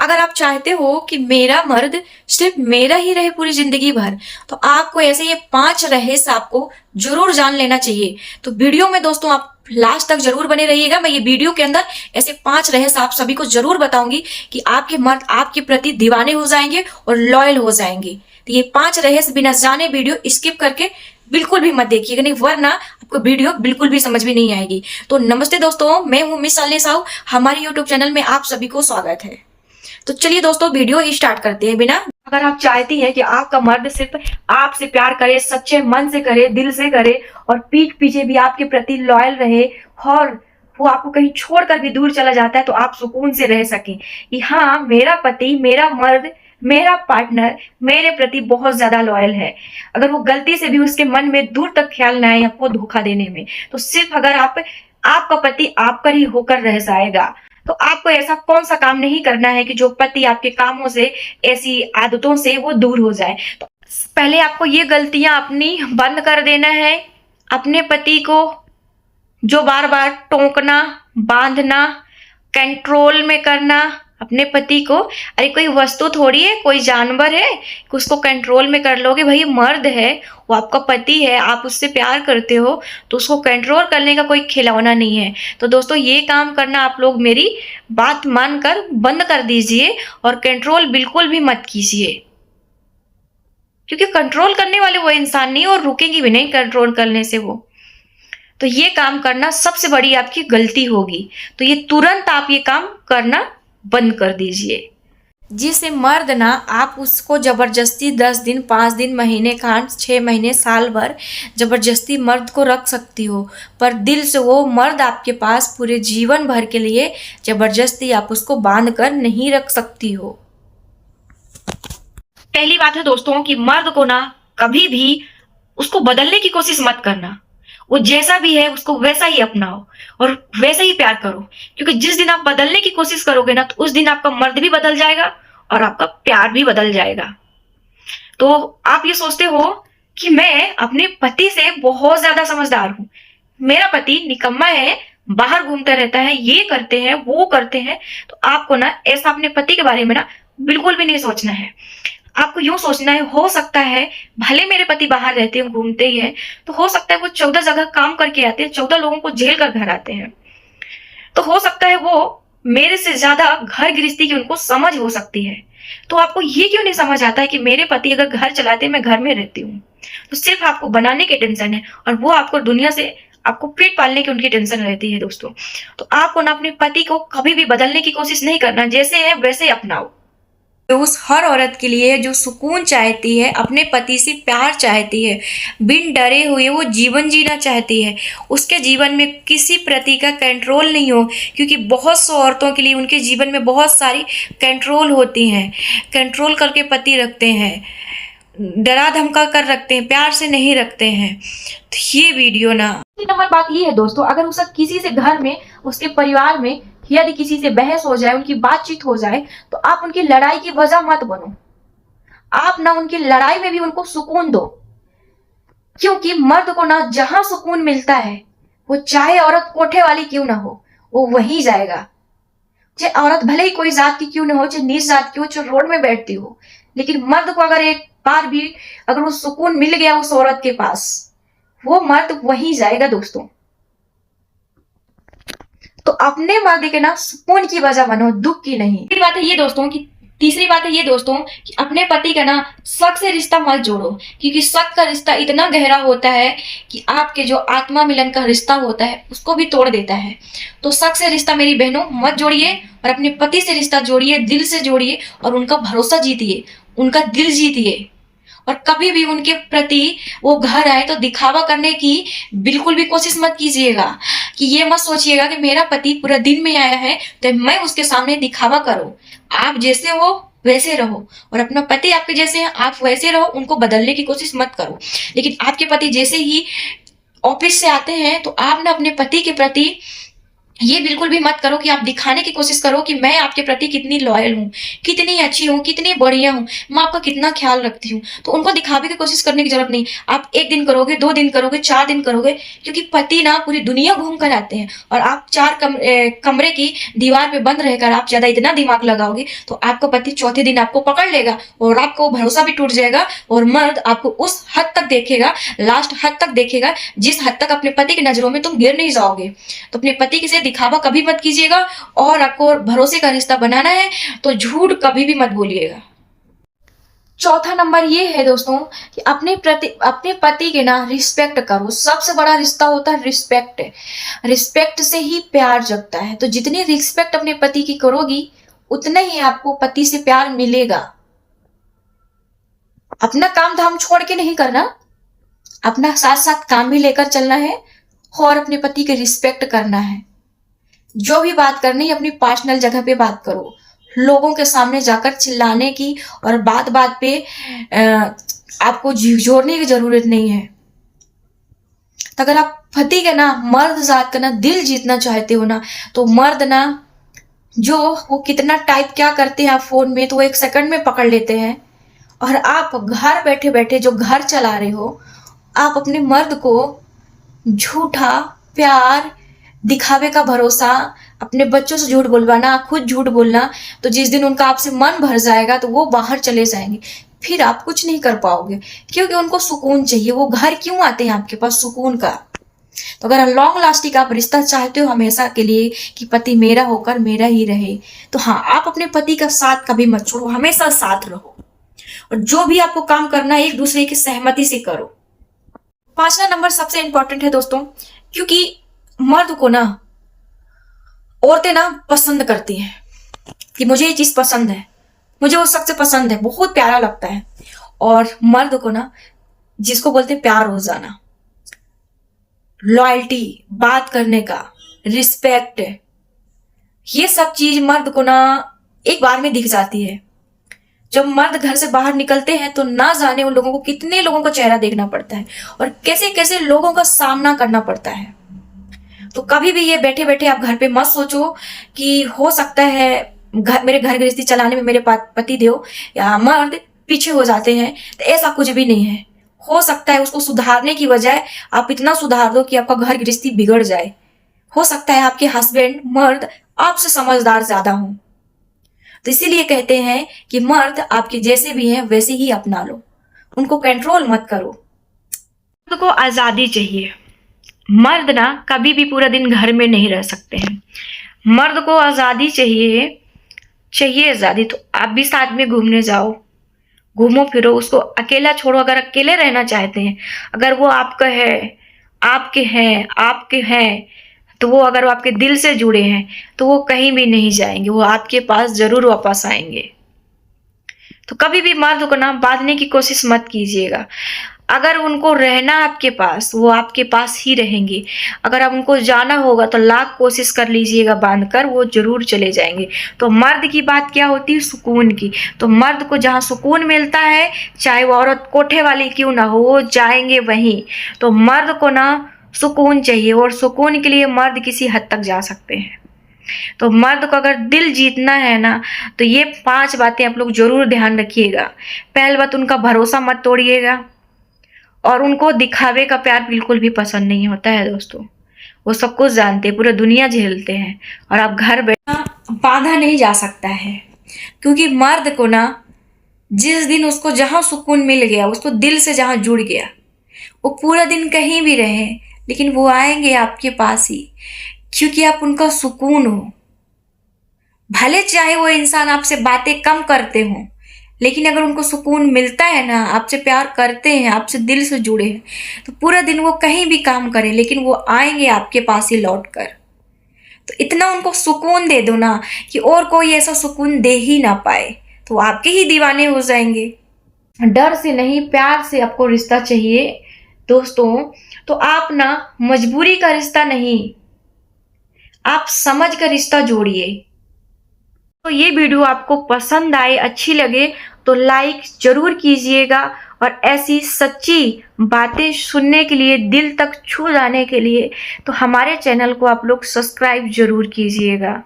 अगर आप चाहते हो कि मेरा मर्द सिर्फ मेरा ही रहे पूरी जिंदगी भर, तो आपको ऐसे ये 5 रहस्य आपको जरूर जान लेना चाहिए। तो वीडियो में दोस्तों आप लास्ट तक जरूर बने रहिएगा। मैं ये वीडियो के अंदर ऐसे 5 रहस्य आप सभी को जरूर बताऊंगी कि आपके मर्द आपके प्रति दीवाने हो जाएंगे और लॉयल हो जाएंगे। तो ये 5 रहस्य बिना जाने वीडियो स्किप करके बिल्कुल भी मत देखिएगा, नहीं वरना आपको वीडियो बिल्कुल भी समझ में नहीं आएगी। तो नमस्ते दोस्तों, मैं हूं मिस शालिनी साहू। हमारे यूट्यूब चैनल में आप सभी को स्वागत है। तो चलिए दोस्तों वीडियो स्टार्ट करते हैं। बिना अगर आप चाहती हैं कि आपका मर्द सिर्फ आपसे प्यार करे, सच्चे मन से करे, दिल से करे और पीठ पीछे भी आपके प्रति लॉयल रहे और वो आपको कहीं छोड़कर भी दूर चला जाता है तो आप सुकून से रह सकें कि हाँ, मेरा पति, मेरा मर्द, मेरा पार्टनर मेरे प्रति बहुत ज्यादा लॉयल है। अगर वो गलती से भी उसके मन में दूर तक ख्याल ना आए आपको धोखा देने में, तो सिर्फ अगर आपका पति आपका ही होकर रह जाएगा। तो आपको ऐसा कौन सा काम नहीं करना है कि जो पति आपके कामों से, ऐसी आदतों से वो दूर हो जाए। तो पहले आपको ये गलतियां अपनी बंद कर देना है। अपने पति को जो बार बार टोकना, बांधना, कंट्रोल में करना अपने पति को, अरे कोई वस्तु थोड़ी है, कोई जानवर है कि उसको कंट्रोल में कर लोगे। भाई मर्द है, वो आपका पति है, आप उससे प्यार करते हो तो उसको कंट्रोल करने का कोई खिलौना नहीं है। तो दोस्तों ये काम करना आप लोग मेरी बात मानकर बंद कर दीजिए और कंट्रोल बिल्कुल भी मत कीजिए, क्योंकि कंट्रोल करने वाले वो इंसान नहीं और रुकेंगी भी नहीं कंट्रोल करने से वो। तो ये काम करना सबसे बड़ी आपकी गलती होगी। तो ये तुरंत आप ये काम करना बंद कर दीजिए। जिसे मर्द ना आप उसको जबरदस्ती 10 दिन, 5 दिन, महीने खान, 6 महीने, साल भर जबरदस्ती मर्द को रख सकती हो, पर दिल से वो मर्द आपके पास पूरे जीवन भर के लिए जबरदस्ती आप उसको बांध कर नहीं रख सकती हो। पहली बात है दोस्तों कि मर्द को ना कभी भी उसको बदलने की कोशिश मत करना। वो जैसा भी है उसको वैसा ही अपनाओ और वैसे ही प्यार करो, क्योंकि जिस दिन आप बदलने की कोशिश करोगे ना तो उस दिन आपका मर्द भी बदल जाएगा और आपका प्यार भी बदल जाएगा। तो आप ये सोचते हो कि मैं अपने पति से बहुत ज्यादा समझदार हूं, मेरा पति निकम्मा है, बाहर घूमता रहता है, ये करते हैं, वो करते हैं। तो आपको ना ऐसा अपने पति के बारे में ना बिल्कुल भी नहीं सोचना है। आपको यूं सोचना है, हो सकता है भले मेरे पति बाहर रहते हैं, घूमते ही हैं, तो हो सकता है वो 14 जगह काम करके आते हैं, 14 लोगों को झेल कर घर आते हैं, तो हो सकता है वो मेरे से ज्यादा घर गृहस्थी की उनको समझ हो सकती है। तो आपको ये क्यों नहीं समझ आता है कि मेरे पति अगर घर चलाते हैं, मैं घर में रहती हूँ, तो सिर्फ आपको बनाने की टेंशन है और वो आपको दुनिया से आपको पेट पालने की उनकी टेंशन रहती है दोस्तों। तो आपको ना अपने पति को कभी भी बदलने की कोशिश नहीं करना, जैसे है वैसे अपनाओ। तो उस हर औरत के लिए जो सुकून चाहती है, अपने पति से प्यार चाहती है, बिन डरे हुए वो जीवन जीना चाहती है, उसके जीवन में किसी प्रति का कंट्रोल नहीं हो, क्योंकि बहुत सी औरतों के लिए उनके जीवन में बहुत सारी कंट्रोल होती हैं, कंट्रोल करके पति रखते हैं, डरा धमका कर रखते हैं, प्यार से नहीं रखते हैं। तो ये वीडियो ना, नंबर बात ये है दोस्तों, अगर उसका किसी से घर में, उसके परिवार में यदि किसी से बहस हो जाए, उनकी बातचीत हो जाए, तो आप उनकी लड़ाई की वजह मत बनो। आप ना उनकी लड़ाई में भी उनको सुकून दो, क्योंकि मर्द को ना जहां सुकून मिलता है, वो चाहे औरत कोठे वाली क्यों ना हो, वो वहीं जाएगा। चाहे औरत भले ही कोई जात की क्यों ना हो, चाहे नीच जात की हो, चाहे रोड में बैठती हो, लेकिन मर्द को अगर एक बार भी अगर वो सुकून मिल गया उस औरत के पास, वो मर्द वहीं जाएगा दोस्तों। तो अपने मर्द के ना सुकून की वजह बनो, दुख की नहीं। तीसरी बात है ये दोस्तों कि अपने पति का ना शक से रिश्ता मत जोड़ो, क्योंकि शक का रिश्ता इतना गहरा होता है कि आपके जो आत्मा मिलन का रिश्ता होता है उसको भी तोड़ देता है। तो शक से रिश्ता मेरी बहनों मत जोड़िए और अपने पति से रिश्ता जोड़िए, दिल से जोड़िए और उनका भरोसा जीतिए, उनका दिल जीतिए। और कभी भी उनके प्रति वो घर आए तो दिखावा करने की बिल्कुल भी कोशिश मत कीजिएगा, कि ये मत सोचिएगा कि मेरा पति पूरा दिन में आया है तो मैं उसके सामने दिखावा करूं। आप जैसे हो वैसे रहो और अपना पति आपके जैसे हैं आप वैसे रहो, उनको बदलने की कोशिश मत करो। लेकिन आपके पति जैसे ही ऑफिस से आते हैं तो आप ना अपने पति के प्रति ये बिल्कुल भी मत करो कि आप दिखाने की कोशिश करो कि मैं आपके प्रति कितनी लॉयल हूँ, कितनी अच्छी हूँ, कितनी बढ़िया हूँ, मैं आपका कितना ख्याल रखती हूँ। तो उनको दिखावे की कोशिश करने की जरूरत नहीं। आप 1 दिन करोगे, 2 दिन करोगे, 4 दिन करोगे, क्योंकि पति ना पूरी दुनिया घूम कर आते हैं और आप कमरे की दीवार पे बंद रहकर आप ज्यादा इतना दिमाग लगाओगे तो आपका पति चौथे दिन आपको पकड़ लेगा और आपको भरोसा भी टूट जाएगा और मर्द आपको उस हद तक देखेगा, लास्ट हद तक देखेगा जिस हद तक अपने पति की नजरों में तुम गिर नहीं जाओगे। तो अपने पति से दिखावा कभी मत कीजिएगा और आपको भरोसे का रिश्ता बनाना है तो झूठ कभी भी मत बोलिएगा। चौथा नंबर ये है दोस्तों कि अपने पति के ना रिस्पेक्ट करो। सबसे बड़ा रिश्ता होता है रिस्पेक्ट। रिस्पेक्ट से ही प्यार जगता है। तो जितनी रिस्पेक्ट अपने पति की करोगी उतना ही आपको पति से प्यार मिलेगा। अपना काम धाम छोड़ के नहीं करना, अपना साथ साथ काम भी लेकर चलना है और अपने पति के रिस्पेक्ट करना है। जो भी बात करनी है अपनी पर्सनल जगह पे बात करो। लोगों के सामने जाकर चिल्लाने की और बात बात पे आपको झिझोड़ने की जरूरत नहीं है। तो अगर आप पति के ना मर्द जात का ना दिल जीतना चाहते हो ना तो मर्द ना जो वो कितना टाइप क्या करते हैं आप फोन में तो वो 1 सेकंड में पकड़ लेते हैं। और आप घर बैठे बैठे जो घर चला रहे हो आप अपने मर्द को झूठा प्यार, दिखावे का भरोसा, अपने बच्चों से झूठ बोलवाना, खुद झूठ बोलना, तो जिस दिन उनका आपसे मन भर जाएगा तो वो बाहर चले जाएंगे। फिर आप कुछ नहीं कर पाओगे क्योंकि उनको सुकून चाहिए। वो घर क्यों आते हैं आपके पास? सुकून का। तो अगर लॉन्ग लास्टिंग आप रिश्ता चाहते हो हमेशा के लिए कि पति मेरा होकर मेरा ही रहे तो हाँ, आप अपने पति का साथ कभी मत छोड़ो, हमेशा साथ रहो और जो भी आपको काम करना है एक दूसरे की सहमति से करो। 5वां नंबर सबसे इंपॉर्टेंट है दोस्तों, क्योंकि मर्द को ना औरतें ना पसंद करती हैं कि मुझे ये चीज पसंद है, मुझे वो शख्स पसंद है, बहुत प्यारा लगता है। और मर्द को ना जिसको बोलते हैं प्यार हो जाना, लॉयल्टी, बात करने का, रिस्पेक्ट, ये सब चीज मर्द को ना एक बार में दिख जाती है। जब मर्द घर से बाहर निकलते हैं तो ना जाने उन लोगों को कितने लोगों का चेहरा देखना पड़ता है और कैसे कैसे लोगों का सामना करना पड़ता है। तो कभी भी ये बैठे बैठे आप घर पे मत सोचो कि हो सकता है मेरे घर गृहस्थी चलाने में मेरे पति देव या मर्द पीछे हो जाते हैं, तो ऐसा कुछ भी नहीं है। हो सकता है उसको सुधारने की बजाय आप इतना सुधार दो कि आपका घर गृहस्थी बिगड़ जाए। हो सकता है आपके हस्बैंड मर्द आपसे समझदार ज्यादा हो। तो इसीलिए कहते हैं कि मर्द आपके जैसे भी हैं वैसे ही अपना लो, उनको कंट्रोल मत करो। मर्द को आजादी चाहिए। मर्द ना कभी भी पूरा दिन घर में नहीं रह सकते हैं। मर्द को आजादी चाहिए, चाहिए आजादी। तो आप भी साथ में घूमने जाओ, घूमो फिरो, उसको अकेला छोड़ो। अगर अकेले रहना चाहते हैं, अगर वो आपका है, आपके हैं तो वो अगर वो आपके दिल से जुड़े हैं तो वो कहीं भी नहीं जाएंगे, वो आपके पास जरूर वापस आएंगे। तो कभी भी मर्द को ना बांधने की कोशिश मत कीजिएगा। अगर उनको रहना आपके पास, वो आपके पास ही रहेंगे। अगर अब उनको जाना होगा तो लाख कोशिश कर लीजिएगा बांधकर, वो जरूर चले जाएंगे। तो मर्द की बात क्या होती है? सुकून की। तो मर्द को जहाँ सुकून मिलता है, चाहे वो औरत कोठे वाली क्यों ना हो, वो जाएंगे वहीं। तो मर्द को ना सुकून चाहिए और सुकून के लिए मर्द किसी हद तक जा सकते हैं। तो मर्द को अगर दिल जीतना है ना तो ये 5 बातें आप लोग जरूर ध्यान रखिएगा। पहली बात, उनका भरोसा मत तोड़िएगा और उनको दिखावे का प्यार बिल्कुल भी पसंद नहीं होता है दोस्तों। वो सब कुछ जानते हैं, पूरा दुनिया झेलते हैं और आप घर बैठा बांधा नहीं जा सकता है। क्योंकि मर्द को ना जिस दिन उसको जहां सुकून मिल गया, उसको दिल से जहां जुड़ गया, वो पूरा दिन कहीं भी रहे लेकिन वो आएंगे आपके पास ही, क्योंकि आप उनका सुकून हो। भले चाहे वो इंसान आपसे बातें कम करते हो लेकिन अगर उनको सुकून मिलता है ना, आपसे प्यार करते हैं, आपसे दिल से जुड़े हैं, तो पूरा दिन वो कहीं भी काम करें लेकिन वो आएंगे आपके पास ही लौट कर। तो इतना उनको सुकून दे दो ना कि और कोई ऐसा सुकून दे ही ना पाए, तो आपके ही दीवाने हो जाएंगे। डर से नहीं, प्यार से आपको रिश्ता चाहिए दोस्तों। तो आप ना मजबूरी का रिश्ता नहीं, आप समझ कर रिश्ता जोड़िए। तो ये वीडियो आपको पसंद आए, अच्छी लगे तो लाइक जरूर कीजिएगा और ऐसी सच्ची बातें सुनने के लिए, दिल तक छू जाने के लिए तो हमारे चैनल को आप लोग सब्सक्राइब जरूर कीजिएगा।